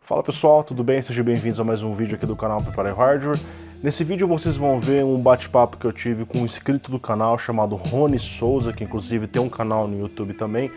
Fala pessoal, tudo bem? Sejam bem-vindos a mais um vídeo aqui do canal Prepare Hardware. Nesse vídeo vocês vão ver um bate-papo que eu tive com um inscrito do canal chamado Rony Souza, que inclusive tem um canal no YouTube também,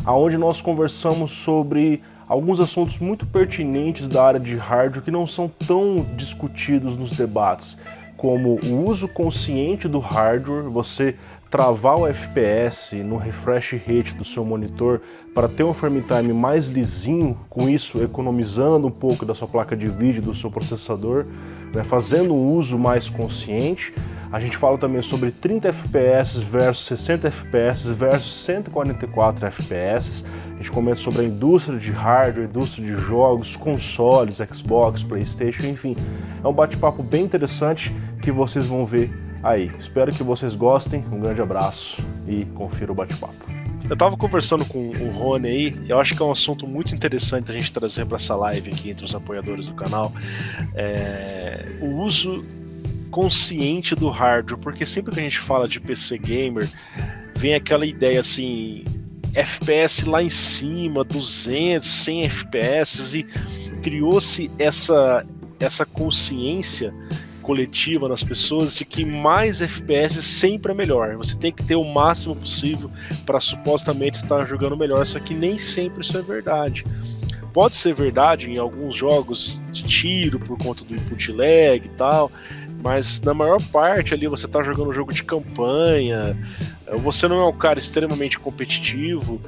onde nós conversamos sobre alguns assuntos muito pertinentes da área de hardware que não são tão discutidos nos debates, como o uso consciente do hardware, você travar o FPS no refresh rate do seu monitor para ter um frame time mais lisinho, com isso economizando um pouco da sua placa de vídeo, do seu processador, né, fazendo um uso mais consciente. A gente fala também sobre 30 FPS versus 60 FPS versus 144 FPS. A gente comenta sobre a indústria de hardware, indústria de jogos, consoles, Xbox, PlayStation, enfim. É um bate-papo bem interessante que vocês vão ver aí. Espero que vocês gostem, um grande abraço e confira o bate-papo. Eu tava conversando com o Rony aí, eu acho que é um assunto muito interessante a gente trazer para essa live aqui entre os apoiadores do canal, o uso consciente do hardware, porque sempre que a gente fala de PC gamer, vem aquela ideia assim, FPS lá em cima, 200, 100 FPS, e criou-se essa consciência coletiva nas pessoas de que mais FPS sempre é melhor. Você tem que ter o máximo possível para supostamente estar jogando melhor, só que nem sempre isso é verdade. Pode ser verdade em alguns jogos de tiro por conta do input lag e tal, mas na maior parte ali você está jogando um jogo de campanha, você não é um cara extremamente competitivo,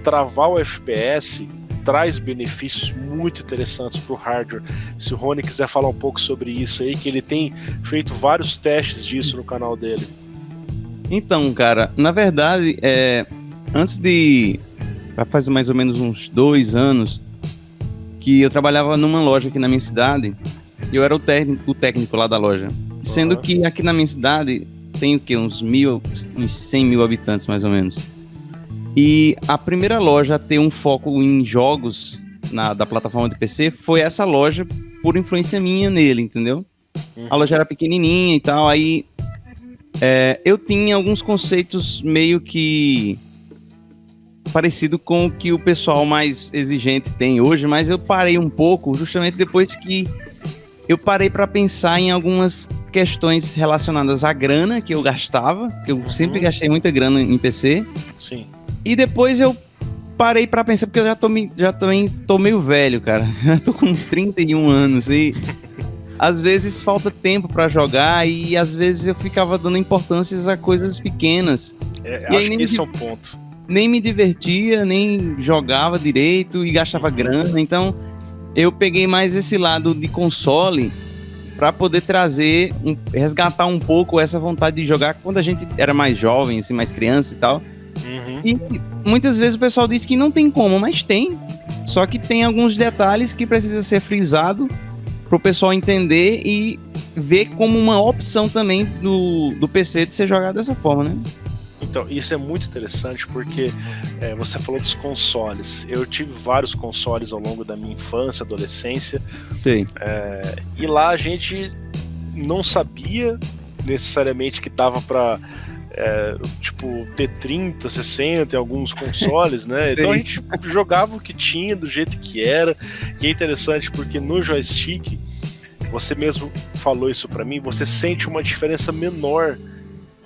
travar o FPS traz benefícios muito interessantes para o hardware. Se o Rony quiser falar um pouco sobre isso aí, que ele tem feito vários testes disso no canal dele. Então, cara, na verdade, faz mais ou menos uns 2 anos, que eu trabalhava numa loja aqui na minha cidade, e eu era o técnico lá da loja. Sendo que aqui na minha cidade tem o quê? Uns 100 mil habitantes, mais ou menos. E a primeira loja a ter um foco em jogos da plataforma de PC foi essa loja, por influência minha nele, entendeu? A loja era pequenininha e tal, aí eu tinha alguns conceitos meio que parecido com o que o pessoal mais exigente tem hoje, mas eu parei um pouco justamente depois que eu parei para pensar em algumas questões relacionadas à grana que eu gastava, que eu sempre gastei muita grana em PC. Sim. E depois eu parei pra pensar, porque eu já também tô meio velho, cara. Já tô com 31 anos e às vezes falta tempo pra jogar e às vezes eu ficava dando importância a coisas pequenas. E acho que esse é um ponto. Nem me divertia, nem jogava direito e gastava grana. Então eu peguei mais esse lado de console pra poder resgatar um pouco essa vontade de jogar quando a gente era mais jovem, assim, mais criança e tal. E muitas vezes o pessoal diz que não tem como, mas tem. Só que tem alguns detalhes que precisa ser frisado pro pessoal entender e ver como uma opção também do PC de ser jogado dessa forma, né? Então, isso é muito interessante porque você falou dos consoles. Eu tive vários consoles ao longo da minha infância, adolescência. Sim. E lá a gente não sabia necessariamente que dava pra ter 30, 60 em alguns consoles, né? Então a gente jogava o que tinha, do jeito que era. E é interessante porque no joystick, você mesmo falou isso pra mim, você sente uma diferença menor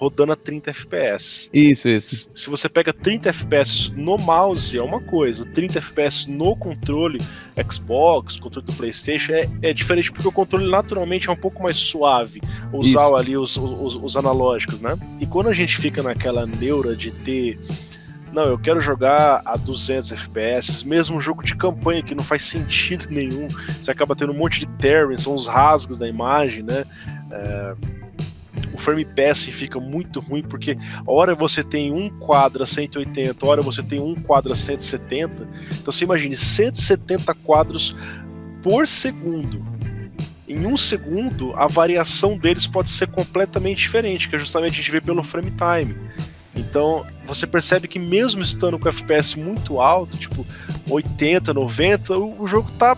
rodando a 30 FPS. Isso. Se você pega 30 FPS no mouse é uma coisa, 30 FPS no controle Xbox, controle do PlayStation é diferente, porque o controle naturalmente é um pouco mais suave, usar ali os analógicos, né? E quando a gente fica naquela neura de ter, não, eu quero jogar a 200 FPS, mesmo um jogo de campanha que não faz sentido nenhum, você acaba tendo um monte de tearing, são os rasgos da imagem, né? O frame pass fica muito ruim, porque a hora você tem um quadro a 180, a hora você tem um quadro a 170, então você imagine 170 quadros por segundo. Em um segundo, a variação deles pode ser completamente diferente, que é justamente a gente vê pelo frame time. Então, você percebe que mesmo estando com FPS muito alto, tipo 80, 90, o jogo tá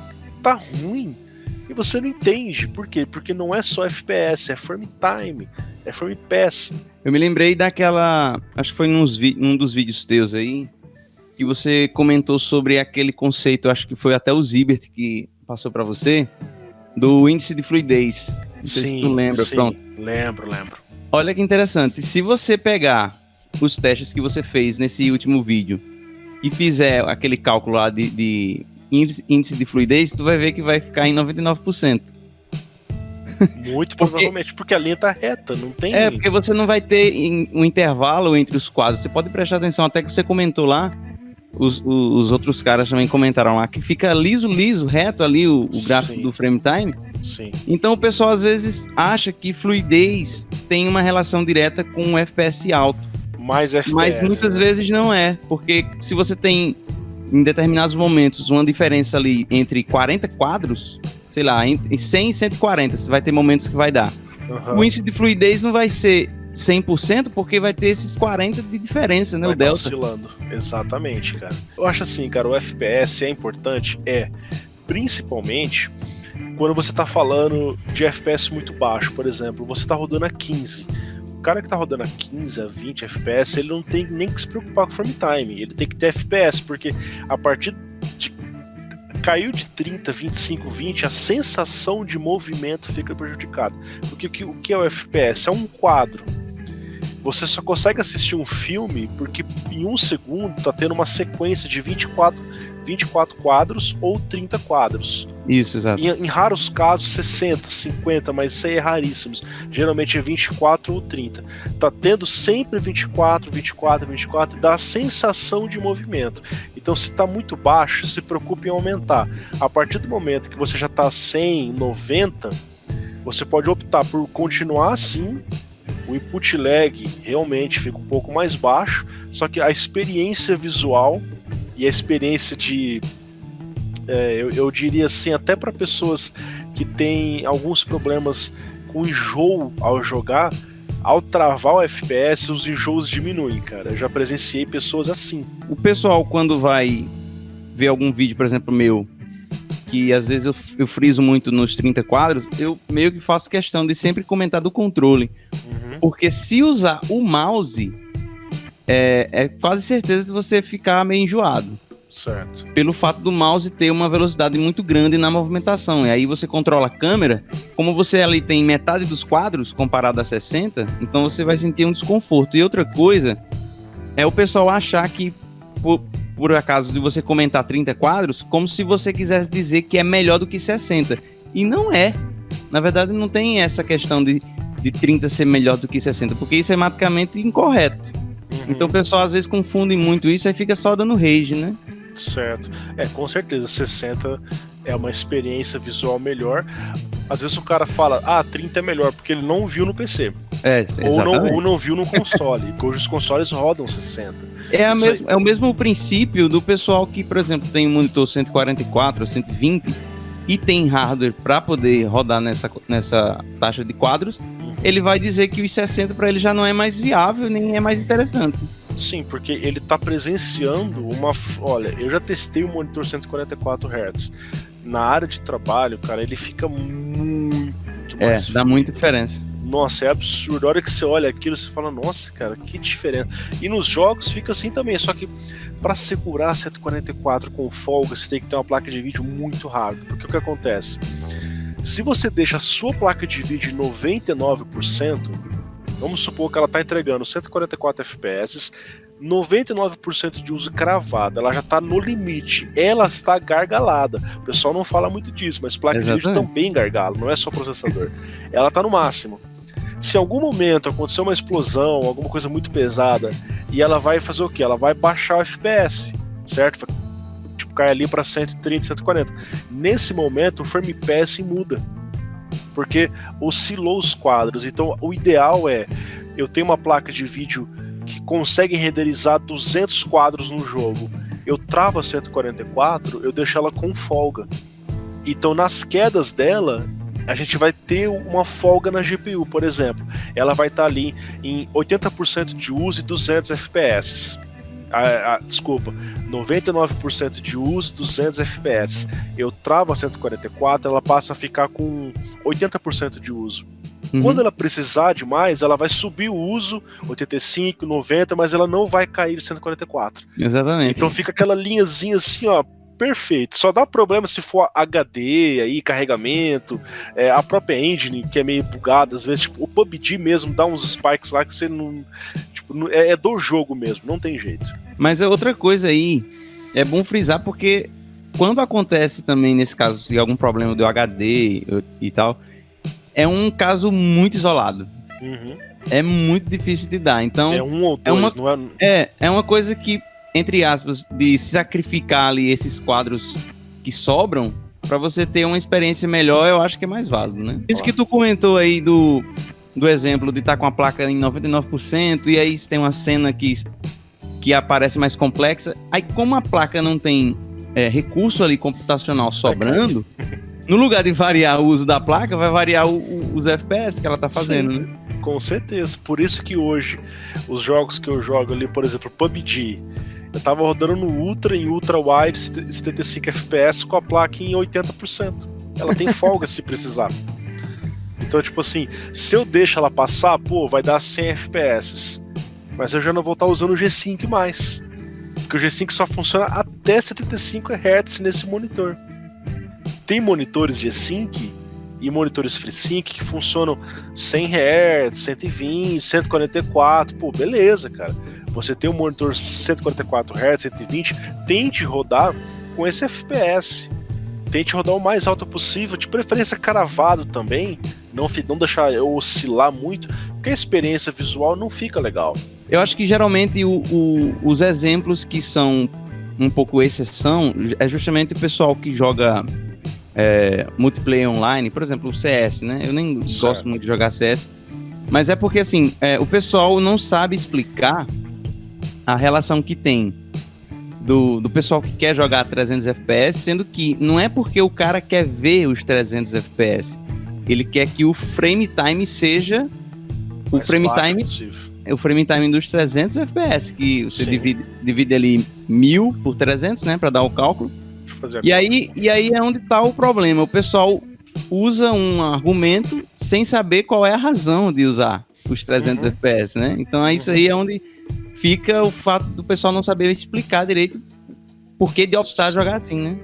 ruim. E você não entende. Por quê? Porque não é só FPS, é frame time, é frame pass. Eu me lembrei daquela... Acho que foi num dos vídeos teus aí, que você comentou sobre aquele conceito, acho que foi até o Zibert que passou para você, do índice de fluidez. Não sei se tu lembra, pronto. Lembro. Olha que interessante, se você pegar os testes que você fez nesse último vídeo e fizer aquele cálculo lá de índice de fluidez, tu vai ver que vai ficar em 99%. Muito provavelmente, porque a linha tá reta, não tem... Porque você não vai ter um intervalo entre os quadros. Você pode prestar atenção, até que você comentou lá, os outros caras também comentaram lá, que fica liso, reto ali o gráfico do frame time. Sim. Então o pessoal às vezes acha que fluidez tem uma relação direta com um FPS alto. Mais FPS. Mas muitas vezes não é, porque se você tem em determinados momentos uma diferença ali entre 40 quadros, sei lá, entre 100 e 140, você vai ter momentos que vai dar. O índice de fluidez não vai ser 100%, porque vai ter esses 40 de diferença, né? Vai o delta. Oscilando. Exatamente, cara. Eu acho assim, cara, o FPS é importante, principalmente quando você tá falando de FPS muito baixo, por exemplo, você tá rodando a 15. O cara que tá rodando a 15, a 20 FPS, ele não tem nem que se preocupar com frame time, ele tem que ter FPS, porque a partir de caiu de 30, 25, 20, a sensação de movimento fica prejudicada. Porque o que é o FPS? É um quadro. Você só consegue assistir um filme porque em um segundo tá tendo uma sequência de 24 quadros ou 30 quadros. Isso, exato. Em raros casos, 60, 50, mas isso aí é raríssimo. Geralmente é 24 ou 30. Tá tendo sempre 24, dá a sensação de movimento. Então, se tá muito baixo, se preocupe em aumentar. A partir do momento que você já tá 100, 90, você pode optar por continuar assim. O input lag realmente fica um pouco mais baixo, só que a experiência visual e a experiência de... eu diria assim, até para pessoas que têm alguns problemas com enjoo ao jogar, ao travar o FPS, os enjoos diminuem, cara. Eu já presenciei pessoas assim. O pessoal, quando vai ver algum vídeo, por exemplo, meu, que às vezes eu friso muito nos 30 quadros, eu meio que faço questão de sempre comentar do controle. Porque se usar o mouse, é quase certeza de você ficar meio enjoado. Certo. Pelo fato do mouse ter uma velocidade muito grande na movimentação. E aí você controla a câmera, como você ali tem metade dos quadros comparado a 60, então você vai sentir um desconforto. E outra coisa é o pessoal achar que, por acaso de você comentar 30 quadros, como se você quisesse dizer que é melhor do que 60. E não é. Na verdade, não tem essa questão de 30 ser melhor do que 60, porque isso é matematicamente incorreto. Então o pessoal às vezes confunde muito isso e fica só dando rage, né? Certo. Com certeza, 60 é uma experiência visual melhor. Às vezes o cara fala, 30 é melhor, porque ele não viu no PC. Ou não viu no console, porque hoje os consoles rodam 60. É o mesmo princípio do pessoal que, por exemplo, tem um monitor 144 ou 120 e tem hardware para poder rodar nessa taxa de quadros, ele vai dizer que os 60 para ele já não é mais viável, nem é mais interessante. Sim, porque ele tá presenciando Olha, eu já testei o monitor 144 Hz. Na área de trabalho, cara, ele fica muito mais dá muita diferença. Nossa, é absurdo. A hora que você olha aquilo, você fala, nossa, cara, que diferença. E nos jogos fica assim também, só que para segurar 144 com folga, você tem que ter uma placa de vídeo muito rápida. Porque o que acontece? Se você deixa a sua placa de vídeo em 99%, vamos supor que ela está entregando 144 FPS, 99% de uso cravado, ela já está no limite, ela está gargalada. O pessoal não fala muito disso, mas placa de vídeo também gargala, não é só processador. Ela está no máximo. Se em algum momento acontecer uma explosão, alguma coisa muito pesada, e ela vai fazer o quê? Ela vai baixar o FPS, certo? Tipo, cai ali para 130, 140. Nesse momento, o frame pacing muda, porque oscilou os quadros. Então, o ideal é, eu tenho uma placa de vídeo que consegue renderizar 200 quadros no jogo. Eu travo a 144, eu deixo ela com folga. Então, nas quedas dela, a gente vai ter uma folga na GPU, por exemplo. Ela vai estar ali em 80% de uso e 200 FPS. Desculpa, 99% de uso, 200 FPS. Eu travo a 144, ela passa a ficar com 80% de uso. Quando ela precisar de mais, ela vai subir o uso, 85, 90, mas ela não vai cair de 144. Exatamente. Então fica aquela linhazinha assim, ó, perfeito. Só dá problema se for HD, aí, carregamento, a própria engine, que é meio bugada, às vezes, tipo, o PUBG mesmo dá uns spikes lá que você não... Tipo, é do jogo mesmo, não tem jeito. Mas é outra coisa aí, é bom frisar, porque quando acontece também, nesse caso, se algum problema do HD e tal, é um caso muito isolado. É muito difícil de dar. Então, é um ou dois, não é? É uma coisa que, entre aspas, de sacrificar ali esses quadros que sobram para você ter uma experiência melhor, eu acho que é mais válido, né? Isso que tu comentou aí do exemplo de estar com a placa em 99% e aí tem uma cena que aparece mais complexa. Aí, como a placa não tem recurso ali computacional sobrando, no lugar de variar o uso da placa, vai variar os FPS que ela tá fazendo, né? Com certeza. Por isso que hoje, os jogos que eu jogo ali, por exemplo, PUBG, eu tava rodando no Ultra, em Ultra Wide, 75 FPS, com a placa em 80%. Ela tem folga se precisar. Então, tipo assim, se eu deixo ela passar, pô, vai dar 100 FPS. Mas eu já não vou estar usando o G-Sync mais. Porque o G-Sync só funciona até 75 Hz nesse monitor. Tem monitores G-Sync e monitores FreeSync que funcionam 100 Hz, 120, 144. Pô, beleza, cara. Você tem um monitor 144 Hz, 120, tente rodar com esse FPS. Tente rodar o mais alto possível, de preferência cravado também, não deixar eu oscilar muito, porque a experiência visual não fica legal. Eu acho que geralmente os exemplos que são um pouco exceção é justamente o pessoal que joga multiplayer online, por exemplo, o CS, né? Eu nem gosto muito de jogar CS, mas é porque assim, o pessoal não sabe explicar a relação que tem do pessoal que quer jogar 300 FPS, sendo que não é porque o cara quer ver os 300 FPS, ele quer que o frame time seja o frame time dos 300 FPS, que você divide ali 1000 por 300, né, para dar o cálculo. E aí é onde tá o problema. O pessoal usa um argumento sem saber qual é a razão de usar os 300 FPS, né? Então isso aí é onde fica o fato do pessoal não saber explicar direito por que de optar a jogar assim, né?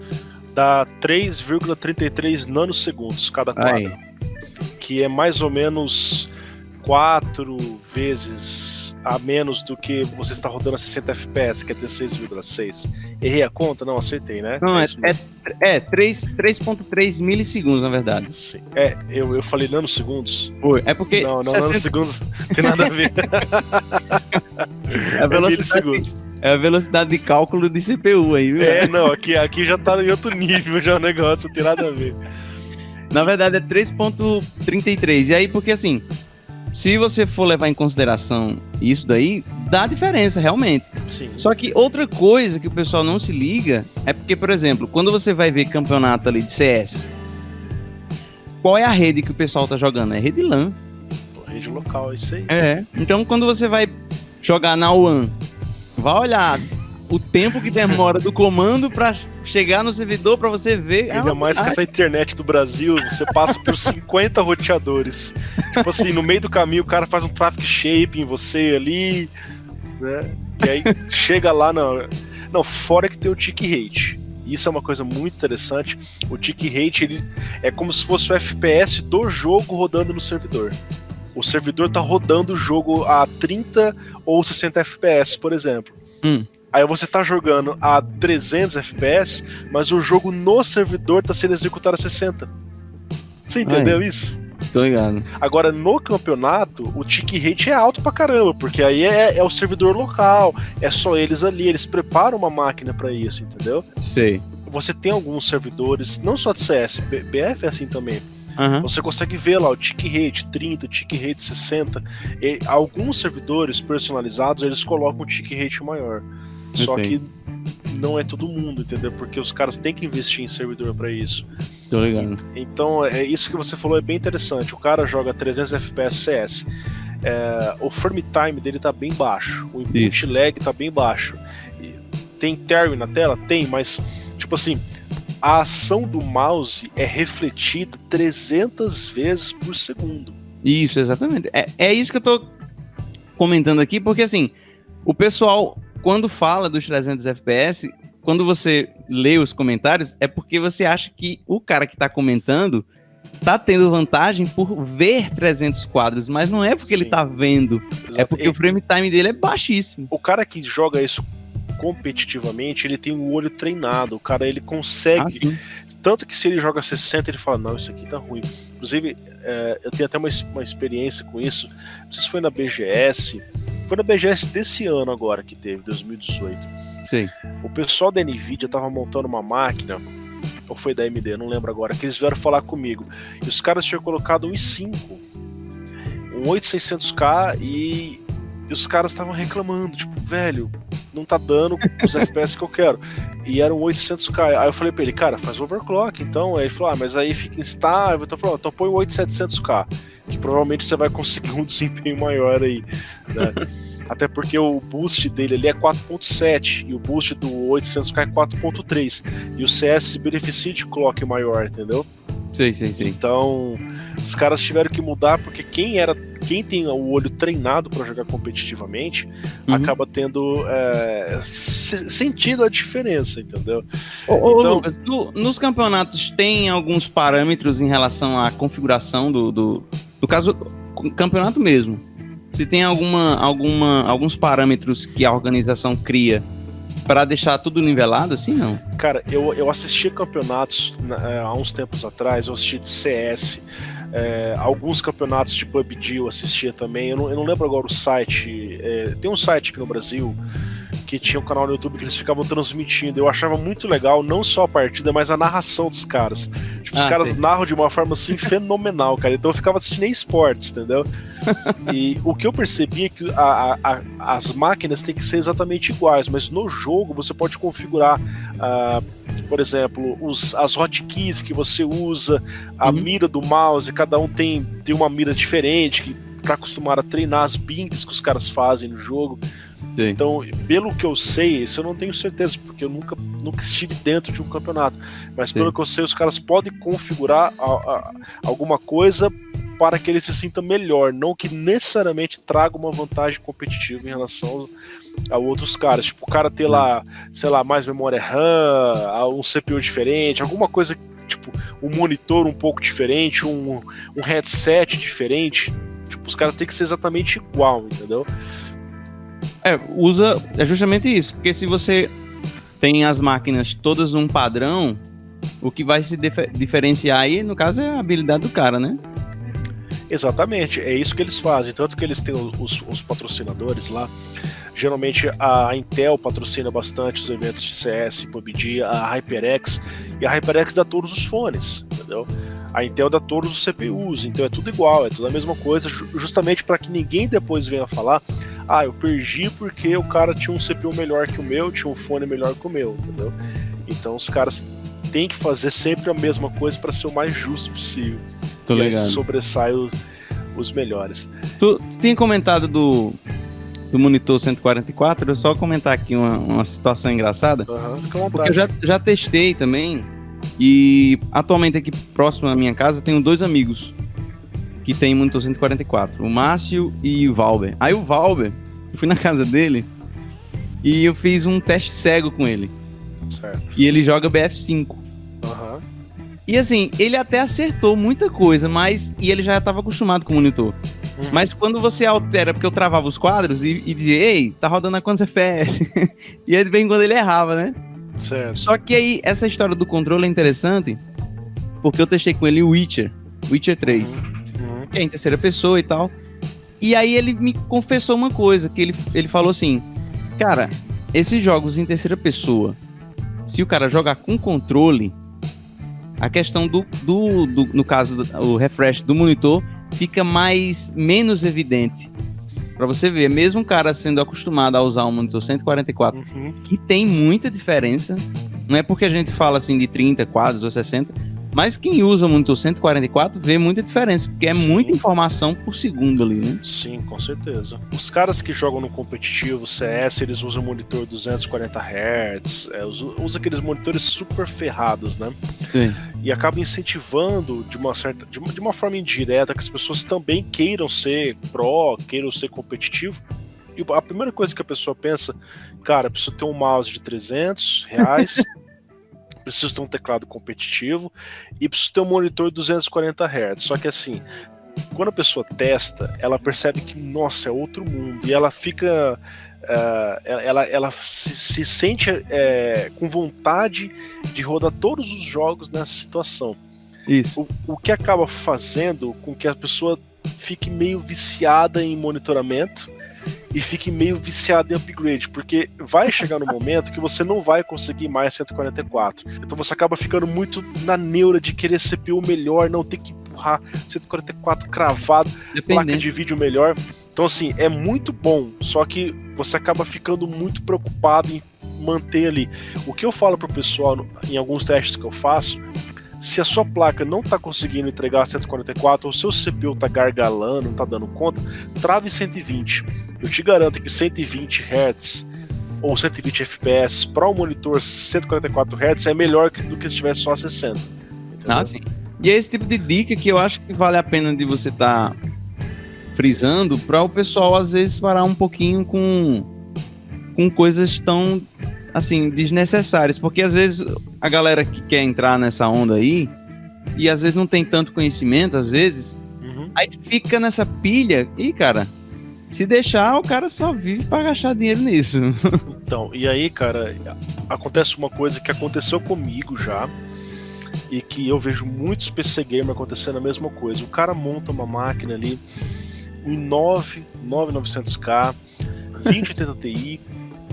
Dá 3,33 nanosegundos cada quadro. Que é mais ou menos 4 vezes a menos do que você está rodando a 60 FPS, que é 16,6. Errei a conta? Não, acertei, né? Não, 3,3 milissegundos, na verdade. Sim. Eu falei nanosegundos? Foi. É porque... Não, 60... nanosegundos não tem nada a ver. É a velocidade de cálculo de CPU aí, viu? Não, aqui já tá em outro nível já o negócio, não tem nada a ver. Na verdade é 3,33. E aí, porque assim... Se você for levar em consideração isso daí, dá diferença, realmente. Sim. Só que outra coisa que o pessoal não se liga é porque, por exemplo, quando você vai ver campeonato ali de CS, qual é a rede que o pessoal tá jogando? É rede LAN. Rede local, isso aí. Então, quando você vai jogar na WAN, vai olhar o tempo que demora do comando pra chegar no servidor pra você ver. Ainda mais que essa internet do Brasil, você passa por 50 roteadores. Tipo assim, no meio do caminho o cara faz um traffic shape em você ali, né? E aí chega lá Não, fora que tem o tick rate. Isso é uma coisa muito interessante. O tick rate, ele é como se fosse o FPS do jogo rodando no servidor. O servidor tá rodando o jogo a 30 ou 60 FPS, por exemplo. Aí você tá jogando a 300 FPS, mas o jogo no servidor tá sendo executado a 60. Você entendeu isso? Tô ligado. Agora, no campeonato, o tick rate é alto pra caramba, porque aí é o servidor local, é só eles ali, eles preparam uma máquina pra isso, entendeu? Sei. Você tem alguns servidores, não só de CS, BF é assim também. Você consegue ver lá o tick rate 30, o tick rate 60. E alguns servidores personalizados, eles colocam um tick rate maior. Só que não é todo mundo, entendeu? Porque os caras têm que investir em servidor pra isso. Tô ligado. Então, isso que você falou é bem interessante. O cara joga 300 FPS CS. O frame time dele tá bem baixo. O input lag tá bem baixo. Tem term na tela? Tem, mas, tipo assim, a ação do mouse é refletida 300 vezes por segundo. Isso, exatamente. É isso que eu tô comentando aqui, porque assim, o pessoal, quando fala dos 300 FPS, quando você lê os comentários, é porque você acha que o cara que tá comentando tá tendo vantagem por ver 300 quadros, mas não é porque ele tá vendo, é porque o frame time dele é baixíssimo. O cara que joga isso competitivamente, ele tem um olho treinado, o cara ele consegue, tanto que se ele joga 60 ele fala, não, isso aqui tá ruim. Inclusive, eu tenho até uma experiência com isso, não sei se foi na BGS, foi na BGS desse ano agora que teve, 2018. Sim. O pessoal da NVIDIA tava montando uma máquina, ou foi da AMD, não lembro agora, que eles vieram falar comigo, e os caras tinham colocado um i5, um 8600K, e os caras estavam reclamando, tipo, velho, não tá dando os FPS que eu quero. E era um 800K. Aí eu falei pra ele, cara, faz overclock então. Aí ele falou, mas aí fica instável. Então eu falei, então põe o 8700K, que provavelmente você vai conseguir um desempenho maior aí, né? Até porque o boost dele ali é 4.7 e o boost do 800K é 4.3. E o CS se beneficia de clock maior, entendeu? Sim. Então, os caras tiveram que mudar porque quem tem o olho treinado para jogar competitivamente acaba tendo sentido a diferença, entendeu? Então, Lucas, nos campeonatos tem alguns parâmetros em relação à configuração do caso, campeonato mesmo. Se tem alguns parâmetros que a organização cria para deixar tudo nivelado, assim, não? Cara, eu assisti campeonatos há uns tempos atrás, eu assisti de CS, alguns campeonatos de PUBG eu assistia também, eu não lembro agora o site, tem um site aqui no Brasil que tinha um canal no YouTube que eles ficavam transmitindo, eu achava muito legal, não só a partida, mas a narração dos caras. Tipo, os caras narram de uma forma assim fenomenal, cara, então eu ficava assistindo esportes, entendeu? E o que eu percebi é que as máquinas têm que ser exatamente iguais, mas no jogo você pode configurar, por exemplo, as hotkeys que você usa, a mira do mouse, cada um tem uma mira diferente, que tá acostumado a treinar as binks que os caras fazem no jogo. Sim. Então, pelo que eu sei, isso eu não tenho certeza, porque eu nunca estive dentro de um campeonato, mas pelo que eu sei, os caras podem configurar alguma coisa para que ele se sinta melhor, não que necessariamente traga uma vantagem competitiva em relação a outros caras. Tipo, o cara ter lá, sei lá, mais memória RAM, um CPU diferente, alguma coisa, tipo, um monitor um pouco diferente, um headset diferente. Tipo, os caras têm que ser exatamente igual, entendeu? É justamente isso, porque se você tem as máquinas todas num padrão, o que vai se diferenciar aí, no caso, é a habilidade do cara, né? Exatamente, é isso que eles fazem, tanto que eles têm os patrocinadores lá. Geralmente a Intel patrocina bastante os eventos de CS, PUBG, a HyperX, e a HyperX dá todos os fones, entendeu? A Intel dá todos os CPUs, então é tudo igual, é tudo a mesma coisa, justamente para que ninguém depois venha falar, eu perdi porque o cara tinha um CPU melhor que o meu, tinha um fone melhor que o meu, entendeu? Então os caras têm que fazer sempre a mesma coisa para ser o mais justo possível. Tô e ligado. aí sobressai os melhores. Tu tinha comentado do monitor 144, eu só comentar aqui uma situação engraçada, fica à vontade. porque eu já testei também, e atualmente aqui próximo da minha casa tenho dois amigos que tem monitor 144, o Márcio e o Valber. Aí o Valber, eu fui na casa dele e eu fiz um teste cego com ele. Certo. E ele joga BF5. E assim, ele até acertou muita coisa, e ele já estava acostumado com o monitor. Mas quando você altera, porque eu travava os quadros e dizia, ei, tá rodando a quantos FPS? E aí de vez em quando ele errava, né? Certo. Só que aí, essa história do controle é interessante, porque eu testei com ele o Witcher 3, que é em terceira pessoa e tal. E aí ele me confessou uma coisa, que ele falou assim, cara, esses jogos em terceira pessoa, se o cara jogar com controle, a questão no caso, o refresh do monitor fica menos evidente. Pra você ver, mesmo o cara sendo acostumado a usar um monitor 144, que tem muita diferença, não é porque a gente fala assim de 30 quadros ou 60, Mas quem usa o monitor 144 vê muita diferença, porque é muita informação por segundo ali, né? Sim, com certeza. Os caras que jogam no competitivo, CS, eles usam monitor 240 Hz, usam aqueles monitores super ferrados, né? Sim. E acaba incentivando de uma forma indireta que as pessoas também queiram ser pró, queiram ser competitivo. E a primeira coisa que a pessoa pensa, cara, preciso ter um mouse de R$300, preciso ter um teclado competitivo e preciso ter um monitor 240 Hz. Só que assim, quando a pessoa testa, ela percebe que, nossa, é outro mundo. E ela fica... ela se sente com vontade de rodar todos os jogos nessa situação. Isso. O que acaba fazendo com que a pessoa fique meio viciada em monitoramento e fique meio viciado em upgrade, porque vai chegar no momento que você não vai conseguir mais 144. Então você acaba ficando muito na neura de querer CPU melhor, não ter que empurrar 144 cravado, placa de vídeo melhor. Então assim, é muito bom, só que você acaba ficando muito preocupado em manter ali. O que eu falo pro pessoal em alguns testes que eu faço, se a sua placa não está conseguindo entregar 144 ou seu CPU está gargalando, não está dando conta, trave 120. Eu te garanto que 120 Hz ou 120 FPS para um monitor 144 Hz é melhor do que se tivesse só 60. Entendeu? Sim. E é esse tipo de dica que eu acho que vale a pena de você estar frisando para o pessoal às vezes parar um pouquinho com coisas tão assim, desnecessárias, porque às vezes a galera que quer entrar nessa onda aí, e às vezes não tem tanto conhecimento, às vezes, aí fica nessa pilha, e cara, se deixar, o cara só vive pra gastar dinheiro nisso. Então, e aí, cara, acontece uma coisa que aconteceu comigo já, e que eu vejo muitos PC Gamer acontecendo a mesma coisa. O cara monta uma máquina ali, um i9 9900K, 2080 Ti,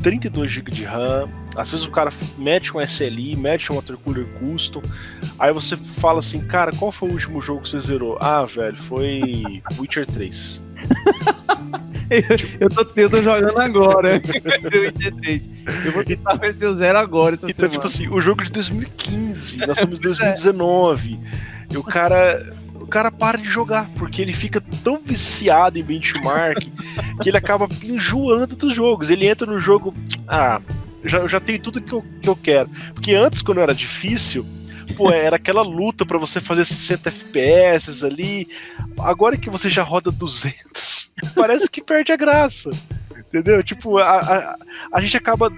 32 GB de RAM, às vezes o cara mete um SLI, mete um watercooler custom, aí você fala assim, cara, qual foi o último jogo que você zerou? Ah, velho, foi Witcher 3. eu tô jogando agora, Witcher 3. Eu vou tentar ver se eu zero agora essa semana. Tipo assim, o jogo de 2015, nós estamos em 2019, e o cara para de jogar, porque ele fica tão viciado em benchmark que ele acaba enjoando dos jogos. Ele entra no jogo, eu já tenho tudo que eu quero. Porque antes, quando era difícil, era aquela luta pra você fazer 60 FPS ali. Agora que você já roda 200, parece que perde a graça. Entendeu? Tipo, a gente acaba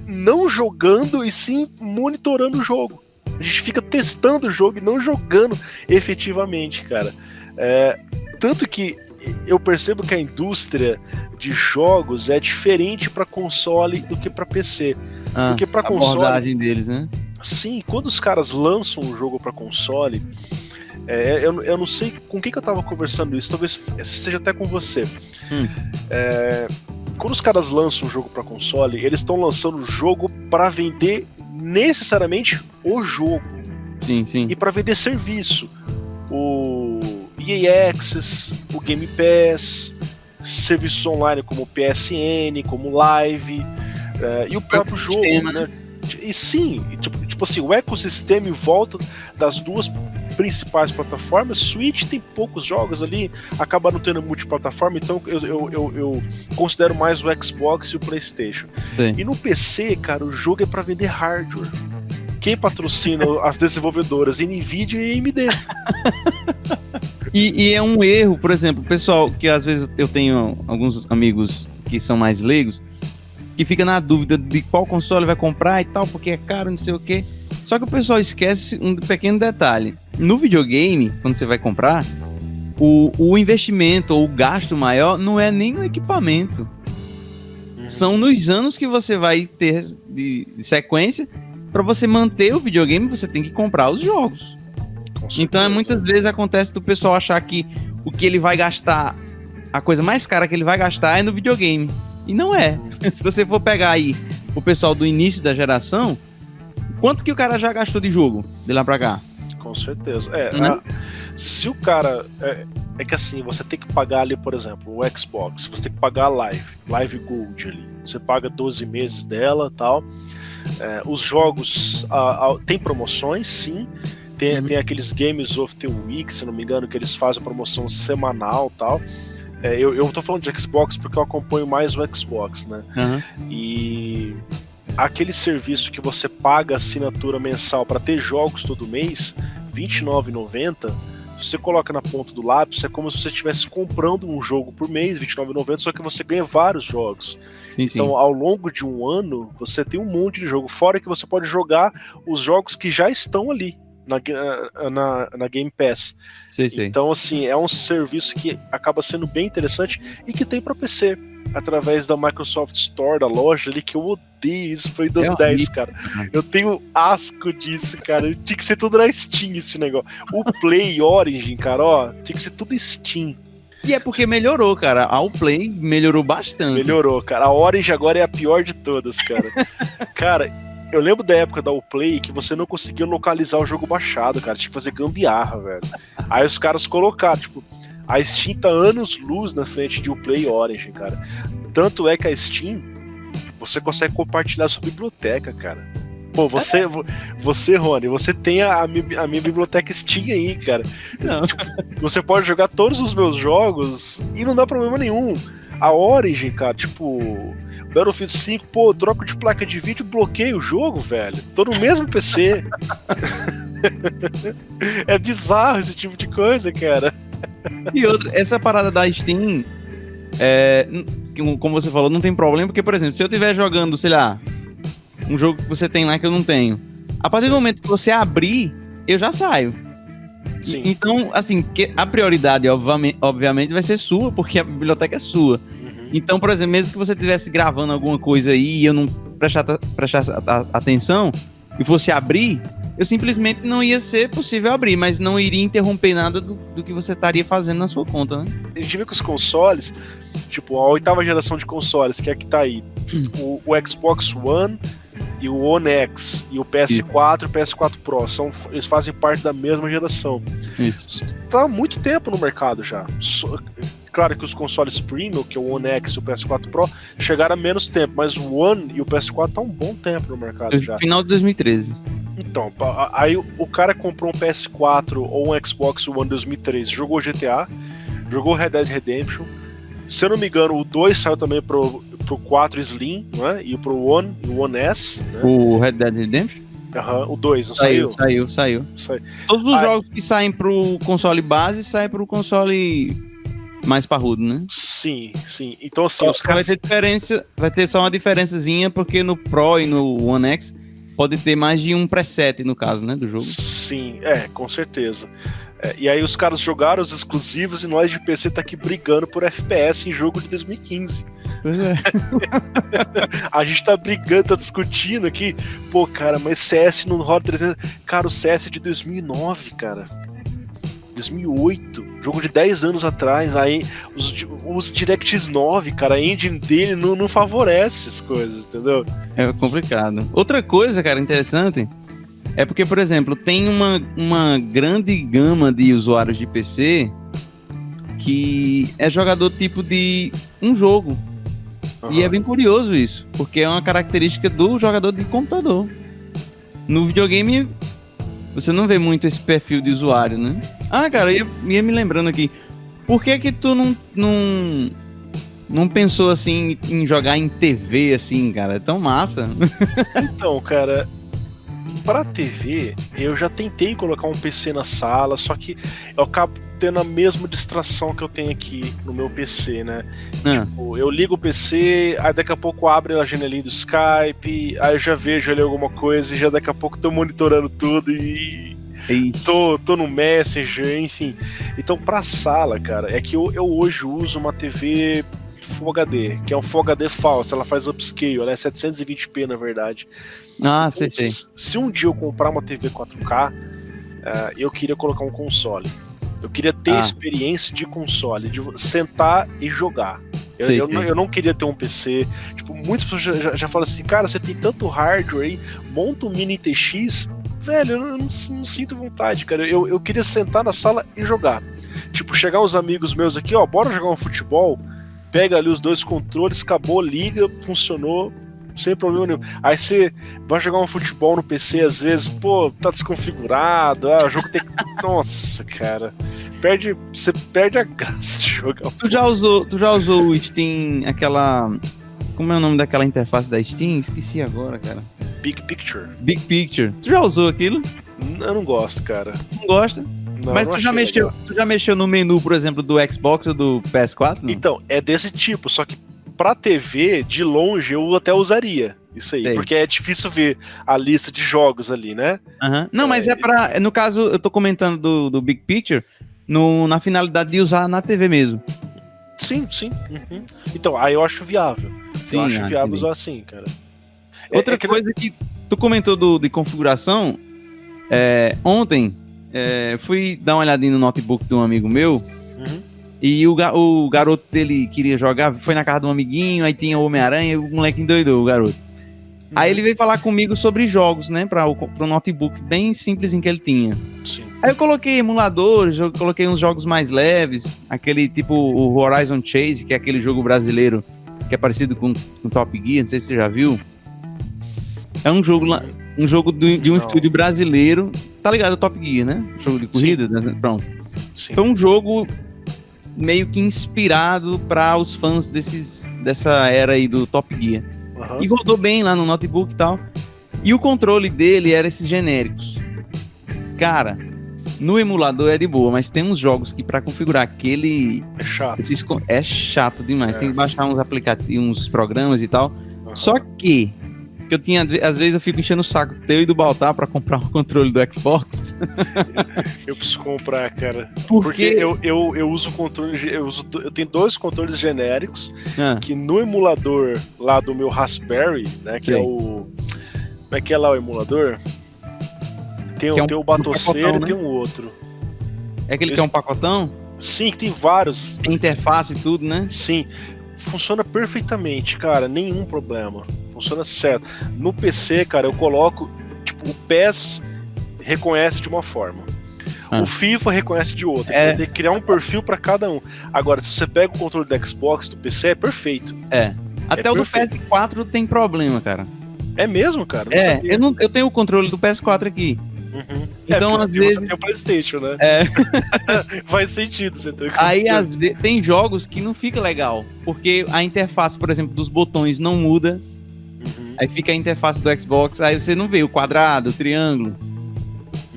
não jogando e sim monitorando o jogo. A gente fica testando o jogo e não jogando efetivamente, cara. Tanto que eu percebo que a indústria de jogos é diferente para console do que para PC. Porque para console, a abordagem deles, né? Sim, quando os caras lançam um jogo para console, eu não sei com quem que eu tava conversando isso, talvez seja até com você. Quando os caras lançam um jogo para console, eles estão lançando o jogo para vender necessariamente o jogo. Sim. E para vender serviço. O EA Access, o Game Pass, serviços online como o PSN, como Live, e o próprio jogo, né? E sim, tipo assim, o ecossistema em volta das duas principais plataformas. Switch tem poucos jogos ali, acaba não tendo multiplataforma, então eu considero mais o Xbox e o PlayStation. Sim. E no PC, cara, o jogo é para vender hardware. Quem patrocina as desenvolvedoras? NVIDIA e AMD. E é um erro, por exemplo, pessoal, que às vezes eu tenho alguns amigos que são mais leigos, que fica na dúvida de qual console vai comprar e tal, porque é caro, não sei o quê. Só que o pessoal esquece um pequeno detalhe. No videogame, quando você vai comprar, o investimento ou o gasto maior não é nem no equipamento. São nos anos que você vai ter de sequência. Para você manter o videogame, você tem que comprar os jogos. Então, muitas vezes acontece do pessoal achar que o que ele vai gastar, a coisa mais cara que ele vai gastar é no videogame. E não é. Se você for pegar aí o pessoal do início da geração, quanto que o cara já gastou de jogo de lá pra cá? Com certeza. Se o cara... É que assim, você tem que pagar ali, por exemplo, o Xbox, você tem que pagar a Live Gold ali. Você paga 12 meses dela e tal. Os jogos tem promoções, sim. Tem aqueles Games of the Week, se não me engano, que eles fazem promoção semanal e tal. Eu tô falando de Xbox porque eu acompanho mais o Xbox, né? E aquele serviço que você paga assinatura mensal para ter jogos todo mês, R$29,90, se você coloca na ponta do lápis, é como se você estivesse comprando um jogo por mês, R$29,90, só que você ganha vários jogos. Então, ao longo de um ano, você tem um monte de jogo, fora que você pode jogar os jogos que já estão ali na Game Pass. Então, assim, é um serviço que acaba sendo bem interessante e que tem para PC, através da Microsoft Store, da loja ali, que eu odeio isso, foi dos 10, cara. Eu tenho asco disso, cara. Tinha que ser tudo na Steam esse negócio. O Play Origin, cara, ó, tinha que ser tudo Steam. E é porque melhorou, cara. A Play melhorou bastante. Melhorou, cara. A Origin agora é a pior de todas, cara. Cara, eu lembro da época da Uplay que você não conseguia localizar o jogo baixado, cara. Tinha que fazer gambiarra, velho. Aí os caras colocaram, tipo, a Steam tá anos-luz na frente de Uplay e Origin, cara. Tanto é que a Steam, você consegue compartilhar sua biblioteca, cara. Pô, você Rony, você tem a minha biblioteca Steam aí, cara. Tipo, você pode jogar todos os meus jogos e não dá problema nenhum. A Origin, cara, tipo, Battlefield 5, pô, troco de placa de vídeo, bloqueio o jogo, velho. Tô no mesmo PC. É bizarro esse tipo de coisa, cara. E outra, essa parada da Steam, como você falou, não tem problema, porque, por exemplo, se eu estiver jogando, sei lá, um jogo que você tem lá que eu não tenho, a partir do momento que você abrir, eu já saio. Sim. Então, assim, a prioridade, obviamente, vai ser sua, porque a biblioteca é sua. Então, por exemplo, mesmo que você estivesse gravando alguma coisa aí e eu não prestasse atenção e fosse abrir, eu simplesmente não ia ser possível abrir, mas não iria interromper nada do que você estaria fazendo na sua conta, né? A gente vê que os consoles, tipo, a 8ª geração de consoles, que é a que tá aí, o Xbox One e o One X e o PS4 e o PS4 Pro, eles fazem parte da mesma geração. Isso. Tá há muito tempo no mercado já. Claro que os consoles premium, que é o One X e o PS4 Pro, chegaram há menos tempo, mas o One e o PS4 estão há um bom tempo no mercado já. Final de 2013. Então, aí o cara comprou um PS4 ou um Xbox One 2013, jogou GTA, jogou Red Dead Redemption. Se eu não me engano, o 2 saiu também pro 4 Slim, né? E pro One e o One S. Né? O Red Dead Redemption? O 2, não saiu? Saiu. Todos os jogos que saem pro console base saem pro console mais parrudo, né? Sim. Então, assim, os caras... vai ter só uma diferençazinha, porque no Pro e no One X pode ter mais de um preset, no caso, né, do jogo. Sim, com certeza. E aí os caras jogaram os exclusivos e nós de PC tá aqui brigando por FPS em jogo de 2015. Pois é. A gente tá brigando, tá discutindo aqui. Pô, cara, mas CS não roda 300... Cara, o CS é de 2009, cara. 2008, jogo de 10 anos atrás. Aí os DirectX 9, cara, a engine dele não favorece as coisas, entendeu? É complicado. Outra coisa, cara, interessante é porque, por exemplo, tem uma grande gama de usuários de PC que é jogador tipo de um jogo. E é bem curioso isso, porque é uma característica do jogador de computador. No videogame, você não vê muito esse perfil de usuário, né? Ah, cara, eu ia me lembrando aqui. Por que tu não pensou, assim, em jogar em TV, assim, cara? É tão massa. Então, cara... Pra TV, eu já tentei colocar um PC na sala, só que eu acabo tendo a mesma distração que eu tenho aqui no meu PC, né? Tipo, eu ligo o PC, aí daqui a pouco abre a janelinha do Skype, aí eu já vejo ali alguma coisa e já daqui a pouco tô monitorando tudo e... Tô no Messenger, enfim. Então, pra sala, cara, é que eu hoje uso uma TV Full HD, que é um Full HD falso, ela faz upscale, ela é 720p na verdade. Ah, então, sei. Se um dia eu comprar uma TV 4K, eu queria colocar um console. Eu queria ter experiência de console, de sentar e jogar. Eu não queria ter um PC. Tipo, muitas pessoas já falam assim, cara, você tem tanto hardware aí, monta um mini TX. Velho, eu não sinto vontade, cara. Eu queria sentar na sala e jogar. Tipo, chegar uns amigos meus aqui, ó, bora jogar um futebol. Pega ali os dois controles, acabou, liga, funcionou, Sem problema nenhum. Aí você vai jogar um futebol no PC, às vezes, pô, tá desconfigurado, o jogo tem que... Nossa, cara. Você perde a graça de jogar. Tu já usou o Steam, aquela... Como é o nome daquela interface da Steam? Esqueci agora, cara. Big Picture. Big Picture. Tu já usou aquilo? Eu não gosto, cara. Não gosta? Não, mas não tu já mexeu no menu, por exemplo, do Xbox ou do PS4? Não? Então, é desse tipo, só que pra TV, de longe, eu até usaria isso aí, porque é difícil ver a lista de jogos ali, né? Uhum. Não, mas no caso, eu tô comentando do Big Picture, na finalidade de usar na TV mesmo. Sim. Uhum. Então, aí eu acho viável. Sim, eu acho viável usar assim, cara. Outra coisa que tu comentou de configuração, ontem fui dar uma olhadinha no notebook de um amigo meu, e o garoto dele queria jogar, foi na casa de um amiguinho, aí tinha o Homem-Aranha, e o moleque endoidou, o garoto. Aí ele veio falar comigo sobre jogos, né, para o notebook bem simples em que ele tinha. Sim. Aí eu coloquei emuladores, eu coloquei uns jogos mais leves, aquele tipo o Horizon Chase, que é aquele jogo brasileiro que é parecido com Top Gear, não sei se você já viu. É um jogo de um estúdio brasileiro, tá ligado? Top Gear, né? Jogo de corrida, né? Pronto. Sim. Foi um jogo meio que inspirado para os fãs dessa era aí do Top Gear. Uhum. E rodou bem lá no notebook e tal. E o controle dele era esses genéricos. Cara, no emulador é de boa, mas tem uns jogos que pra configurar aquele... É chato. É chato demais. Tem que baixar uns aplicativos, uns programas e tal. Uhum. Só que eu tinha... Às vezes eu fico enchendo o saco teu e do Baltar pra comprar um controle do Xbox. Eu preciso comprar, cara. Porque eu uso controle... Eu tenho 2 controles genéricos que no emulador lá do meu Raspberry, né, que é o... Como é que é lá o emulador? Tem o Batoceiro, né? E tem um outro. É aquele que é um pacotão? Sim, que tem vários. Tem interface e tudo, né? Sim. Funciona perfeitamente, cara. Nenhum problema. Funciona certo. No PC, cara, eu coloco... Tipo, o PES reconhece de uma forma. O FIFA reconhece de outra. Então, tem que criar um perfil pra cada um. Agora, se você pega o controle do Xbox, do PC, é perfeito. Até o do PS4 tem problema, cara. É mesmo, cara? Eu tenho o controle do PS4 aqui. Uhum. Então, às vezes... Você tem o PlayStation, né? Faz sentido você ter o Aí, às vezes, tem jogos que não fica legal, porque a interface, por exemplo, dos botões não muda. Aí fica a interface do Xbox, aí você não vê o quadrado, o triângulo.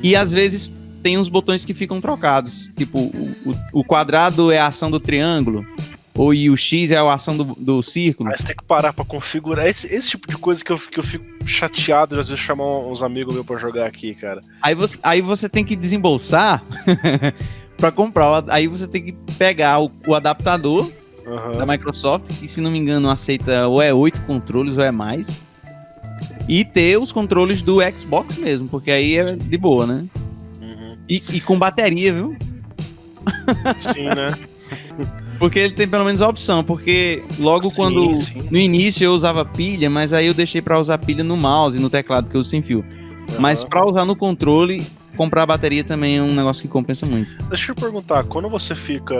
E, às vezes, tem uns botões que ficam trocados. Tipo, o quadrado é a ação do triângulo, e o X é a ação do círculo. Aí você tem que parar pra configurar. Esse tipo de coisa que eu fico chateado de às vezes chamar uns amigos meus pra jogar aqui, cara. Aí você tem que desembolsar pra comprar. Aí você tem que pegar o adaptador da Microsoft, que se não me engano aceita ou 8 controles ou é mais. E ter os controles do Xbox mesmo, porque aí é de boa, né? E com bateria, viu? Sim, né? Porque ele tem pelo menos a opção, porque logo no início eu usava pilha, mas aí eu deixei pra usar pilha no mouse e no teclado, que eu uso sem fio. Mas pra usar no controle, comprar a bateria também é um negócio que compensa muito. Deixa eu perguntar, quando você fica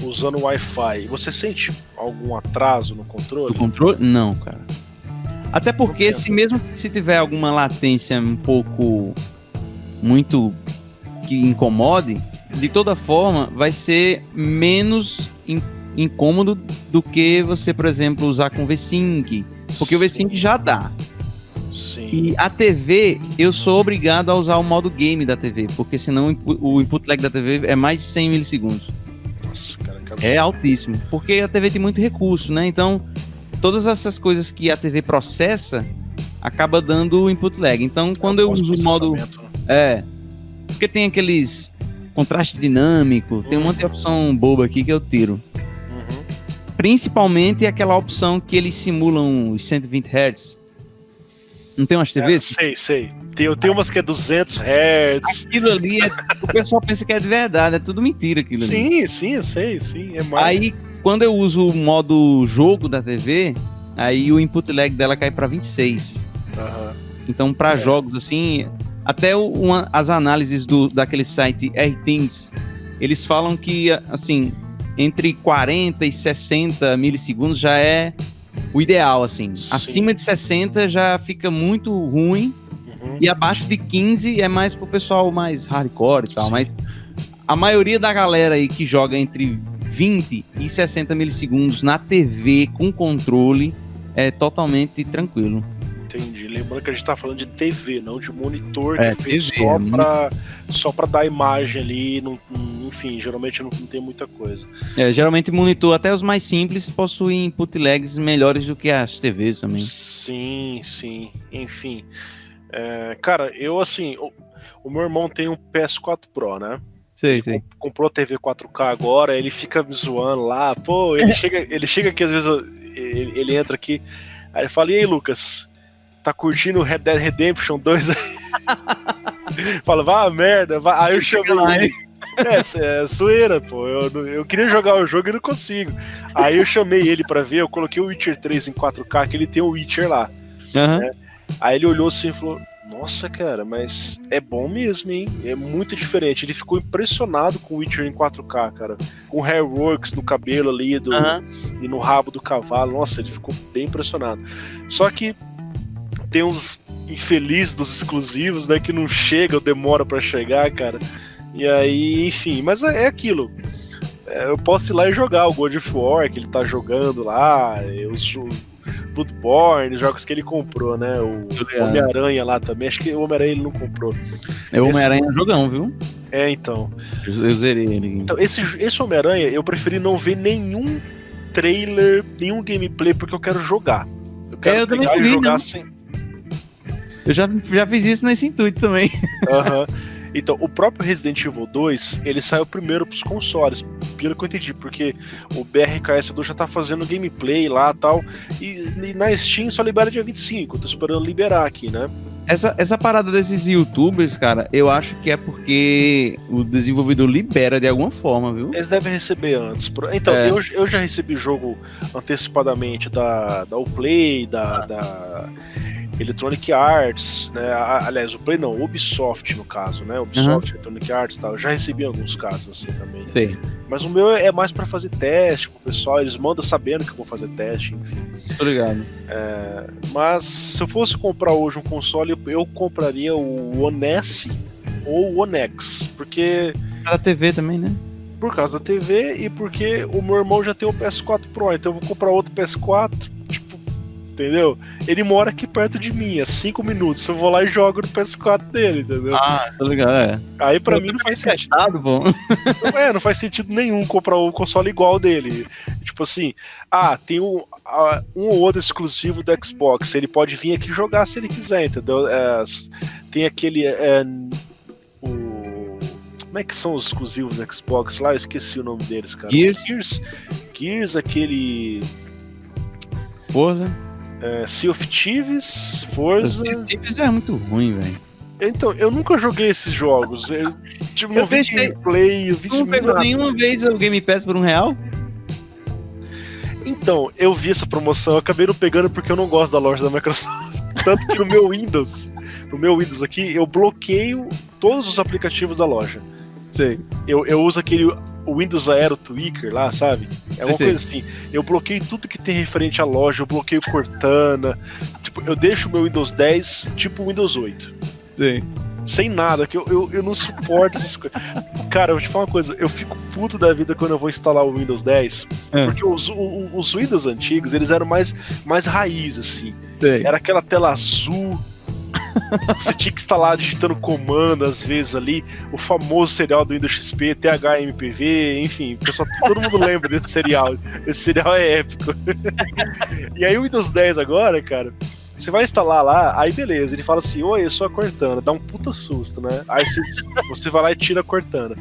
usando Wi-Fi, você sente algum atraso no controle? No controle? Não, cara. Até porque mesmo se tiver alguma latência um pouco muito que incomode, de toda forma, vai ser menos incômodo do que você, por exemplo, usar com V-Sync. Porque o V-Sync já dá. Sim. E a TV, eu sou obrigado a usar o modo game da TV, porque senão o input lag da TV é mais de 100 milissegundos. Nossa, cara, é altíssimo. Porque a TV tem muito recurso, né? Então, todas essas coisas que a TV processa, acaba dando o input lag. Então, quando eu uso o modo... Porque tem aqueles... contraste dinâmico, tem um monte de opção boba aqui que eu tiro. Principalmente aquela opção que eles simulam os 120 Hz. Não tem umas TVs? Sei. Eu tenho umas que é 200 Hz. Aquilo ali, o pessoal pensa que é de verdade, é tudo mentira aquilo ali. Sim, eu sei, sim. É mais... Aí, quando eu uso o modo jogo da TV, aí o input lag dela cai pra 26. Então, pra jogos assim... Até as análises daquele site RThings, eles falam que, assim, entre 40 e 60 milissegundos já é o ideal, assim. Sim. Acima de 60 já fica muito ruim, e abaixo de 15 é mais pro pessoal mais hardcore e tal, mas a maioria da galera aí que joga entre 20 e 60 milissegundos na TV com controle é totalmente tranquilo. Entendi. Lembrando que a gente tá falando de TV, não de monitor, É, que é feito TV, só pra dar imagem ali, enfim, geralmente não tem muita coisa. Geralmente monitor, até os mais simples, possuem input lags melhores do que as TVs também. Sim, enfim. Cara, eu assim, o meu irmão tem um PS4 Pro, né? Sei. Comprou a TV 4K agora, ele fica me zoando lá, pô, ele chega aqui, às vezes ele entra aqui, aí ele fala, e aí, Lucas, tá curtindo Red Dead Redemption 2 aí? Fala, vá merda, vai. Aí eu chamei ele. É zoeira, pô, eu queria jogar o jogo e não consigo. Aí eu chamei ele pra ver, eu coloquei o Witcher 3 em 4K, que ele tem o Witcher lá. Né? Aí ele olhou assim e falou, nossa, cara, mas é bom mesmo, hein? É muito diferente. Ele ficou impressionado com o Witcher em 4K, cara. Com hairworks no cabelo ali e no rabo do cavalo. Nossa, ele ficou bem impressionado. Só que tem uns infelizes dos exclusivos, né? Que não chega ou demora pra chegar, cara. E aí, enfim. Mas é aquilo. Eu posso ir lá e jogar o God of War, que ele tá jogando lá. Bloodborne, jogos que ele comprou, né? O Homem-Aranha lá também. Acho que o Homem-Aranha ele não comprou. O Homem-Aranha é jogão, viu? Então. Eu zerei ele. Então, esse Homem-Aranha, eu preferi não ver nenhum trailer, nenhum gameplay, porque eu quero jogar. Eu quero pegar e jogar sem. Eu já fiz isso nesse intuito também. Então, o próprio Resident Evil 2, ele saiu primeiro pros consoles, pelo que eu entendi, porque o BRKS2 já tá fazendo gameplay lá e tal, e na Steam só libera dia 25, eu tô esperando liberar aqui, né? Essa parada desses youtubers, cara, eu acho que é porque o desenvolvedor libera de alguma forma, viu? Eles devem receber antes. Então, eu já recebi jogo antecipadamente da Uplay, da Electronic Arts, né? Aliás, o Play não, Ubisoft no caso, né? Ubisoft, Electronic Arts e tal. Eu já recebi alguns casos assim também. Sim. Mas o meu é mais pra fazer teste pro pessoal, eles mandam sabendo que eu vou fazer teste, enfim. Tô ligado. Mas se eu fosse comprar hoje um console, eu compraria o One S ou o One X, porque... Por causa da TV também, né? Por causa da TV e porque o meu irmão já tem o PS4 Pro, então eu vou comprar outro PS4, tipo, entendeu? Ele mora aqui perto de mim, 5 minutos. Eu vou lá e jogo no PS4 dele, entendeu? Tô ligado, Aí pra mim não faz sentido. Bom. Não faz sentido nenhum comprar um console igual dele. Tipo assim, tem um ou outro exclusivo do Xbox. Ele pode vir aqui jogar se ele quiser, entendeu? Tem aquele. Como é que são os exclusivos do Xbox lá? Eu esqueci o nome deles, cara. Gears, aquele. Forza. Sea of Thieves, Forza. Sea of Thieves é muito ruim, velho. Então, eu nunca joguei esses jogos. Não vi gameplay, eu vi não pegou nenhuma vez o Game Pass por R$1? Então, eu vi essa promoção, eu acabei não pegando porque eu não gosto da loja da Microsoft. Tanto que no meu Windows aqui, eu bloqueio todos os aplicativos da loja. Sei. Eu uso aquele Windows Aero Tweaker lá, sabe? É uma coisa assim. Eu bloqueio tudo que tem referente à loja, eu bloqueio Cortana. Tipo, eu deixo o meu Windows 10 tipo o Windows 8. Sim. Sem nada, que eu não suporto essas coisas. Cara, eu vou te falar uma coisa, eu fico puto da vida quando eu vou instalar o Windows 10, porque os Windows antigos, eles eram mais raiz, assim. Sim. Era aquela tela azul, você tinha que instalar digitando comando, às vezes ali, o famoso serial do Windows XP, THMPV, enfim, todo mundo lembra desse serial. Esse serial é épico. E aí o Windows 10 agora, cara, você vai instalar lá, aí beleza, ele fala assim, oi, eu sou a Cortana, dá um puta susto, né? Aí você vai lá e tira a Cortana.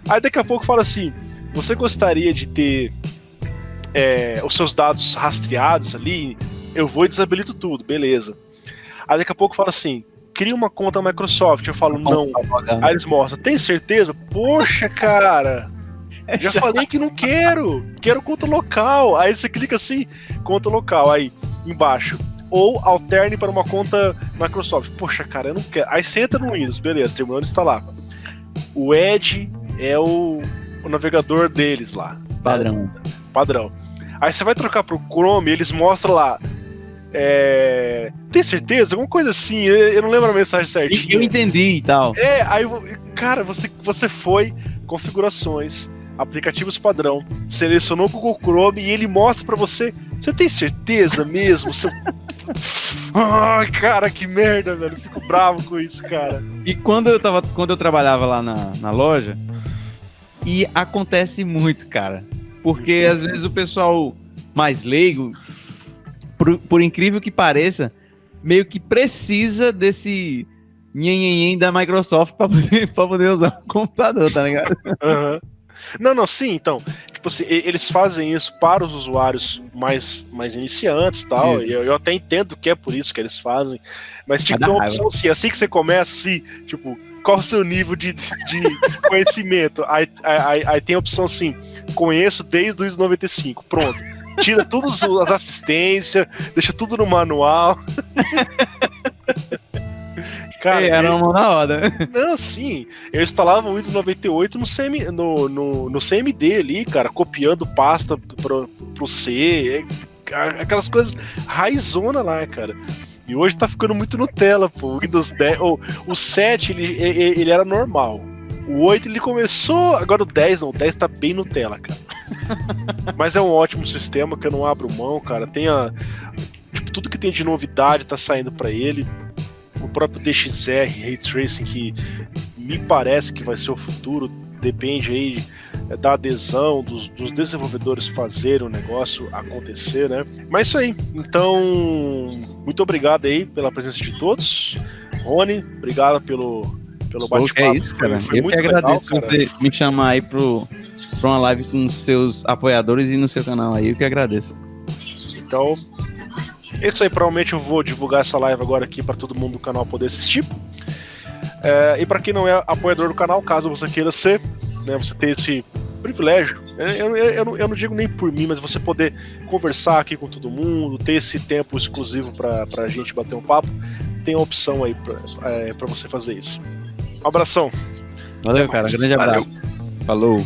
Aí daqui a pouco fala assim, você gostaria de ter os seus dados rastreados ali? Eu vou e desabilito tudo, beleza. Aí daqui a pouco fala assim, cria uma conta Microsoft, eu falo, não. Aí eles mostram, tem certeza? Poxa, cara, já falei que não quero conta local. Aí você clica assim, conta local, aí embaixo, ou alterne para uma conta Microsoft. Poxa, cara, eu não quero. Aí você entra no Windows, beleza, terminando de instalar. O Edge é o navegador deles lá. Padrão. Aí você vai trocar pro Chrome, eles mostram lá. Tem certeza? Alguma coisa assim, eu não lembro a mensagem certinha. Eu entendi e tal. Aí, cara, você foi, configurações, aplicativos padrão, selecionou o Google Chrome e ele mostra pra você. Você tem certeza mesmo? Ai, cara, que merda, velho. Eu fico bravo com isso, cara. E quando eu trabalhava lá na loja, e acontece muito, cara. Porque às vezes o pessoal mais leigo, por incrível que pareça, meio que precisa desse nhenhenhen da Microsoft pra poder usar o computador, tá ligado? Uhum. Não, sim, então, tipo assim, eles fazem isso para os usuários mais iniciantes e tal, e eu até entendo que é por isso que eles fazem, mas tinha que ter uma opção assim que você começa, assim, tipo, qual o seu nível de conhecimento? Aí tem a opção assim, conheço desde o Windows 95, pronto. Tira todas as assistências, deixa tudo no manual. Cara, era uma mão na roda. Não, sim. Eu instalava o Windows 98 no CMD ali, cara, copiando pasta pro C, aquelas coisas raizona lá, cara. E hoje tá ficando muito Nutella, pô. O Windows 10, o 7 ele era normal. O 8 ele começou, agora o 10 não, o 10 tá bem Nutella, cara. Mas é um ótimo sistema que eu não abro mão, cara. Tipo, tudo que tem de novidade tá saindo pra ele. O próprio DXR, Ray Tracing, que me parece que vai ser o futuro, depende aí da adesão dos desenvolvedores fazerem o negócio acontecer, né? Mas isso aí. Então, muito obrigado aí pela presença de todos. Rony, obrigado pelo bate-papo. É isso, cara. Eu que agradeço legal, você me chamar aí pra uma live com seus apoiadores e no seu canal aí. Eu que agradeço. Então, é isso aí. Provavelmente eu vou divulgar essa live agora aqui para todo mundo do canal poder assistir. E para quem não é apoiador do canal, caso você queira ser, né, você ter esse privilégio, eu não digo nem por mim, mas você poder conversar aqui com todo mundo, ter esse tempo exclusivo pra gente bater um papo, tem a opção aí pra você fazer isso. Um abração. Valeu, cara. Grande abraço. Falou.